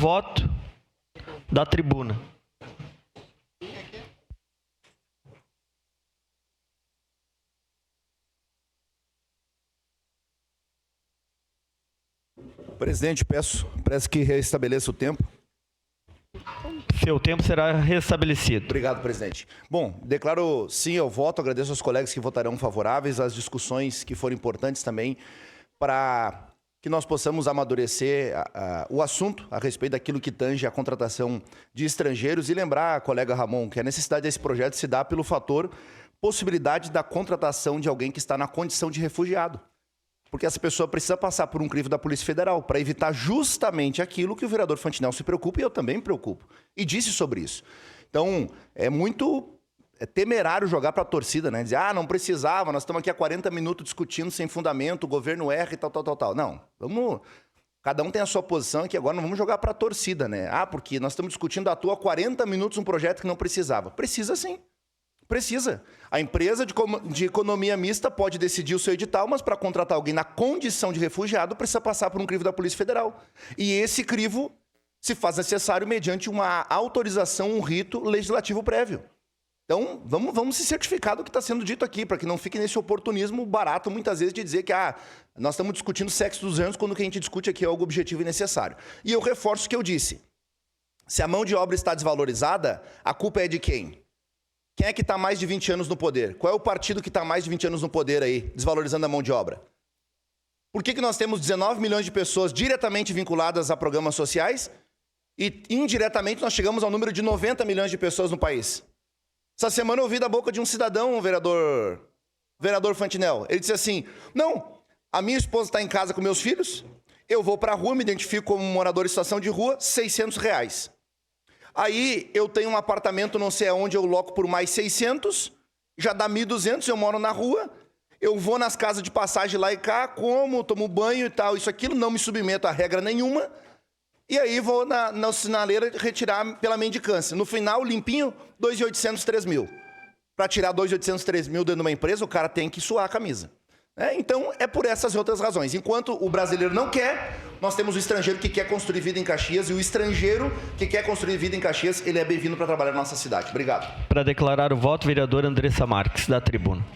Voto da tribuna. Presidente, peço que restabeleça o tempo. Seu tempo será restabelecido. Obrigado, presidente. Bom, declaro sim ao voto, agradeço aos colegas que votarão favoráveis, às discussões que foram importantes também para que nós possamos amadurecer o assunto a respeito daquilo que tange a contratação de estrangeiros e lembrar, colega Ramon, que a necessidade desse projeto se dá pelo fator possibilidade da contratação de alguém que está na condição de refugiado. Porque essa pessoa precisa passar por um crivo da Polícia Federal para evitar justamente aquilo que o vereador Fantinel se preocupa e eu também me preocupo. E disse sobre isso. Então, é muito temerário jogar para a torcida, né? Dizer, não precisava, nós estamos aqui há 40 minutos discutindo sem fundamento, o governo erra e tal. Não, vamos... Cada um tem a sua posição aqui, agora não vamos jogar para a torcida, né? Porque nós estamos discutindo à toa 40 minutos um projeto que não precisava. Precisa sim. Precisa. A empresa de economia mista pode decidir o seu edital, mas para contratar alguém na condição de refugiado, precisa passar por um crivo da Polícia Federal. E esse crivo se faz necessário mediante uma autorização, um rito legislativo prévio. Então, vamos se certificar do que está sendo dito aqui, para que não fique nesse oportunismo barato, muitas vezes, de dizer que nós estamos discutindo sexo dos anos, quando o que a gente discute aqui é algo objetivo e necessário. E eu reforço o que eu disse. Se a mão de obra está desvalorizada, a culpa é de quem? Quem é que está mais de 20 anos no poder? Qual é o partido que está mais de 20 anos no poder aí, desvalorizando a mão de obra? Por que nós temos 19 milhões de pessoas diretamente vinculadas a programas sociais e indiretamente nós chegamos ao número de 90 milhões de pessoas no país? Essa semana eu ouvi da boca de um cidadão, um vereador Fantinel. Ele disse assim, não, a minha esposa está em casa com meus filhos, eu vou para a rua, me identifico como morador em situação de rua, R$600. Aí eu tenho um apartamento não sei aonde, eu loco por mais 600, já dá 1.200, eu moro na rua, eu vou nas casas de passagem lá e cá, como, tomo banho e tal, isso, aquilo, não me submeto a regra nenhuma, e aí vou na sinaleira retirar pela mendicância. No final, limpinho, 2.800, 3.000. Para tirar 2.800, 3.000 dentro de uma empresa, o cara tem que suar a camisa. Então, é por essas e outras razões. Enquanto o brasileiro não quer, nós temos o estrangeiro que quer construir vida em Caxias, e o estrangeiro que quer construir vida em Caxias, ele é bem-vindo para trabalhar na nossa cidade. Obrigado. Para declarar o voto, vereadora Andressa Marques, da tribuna.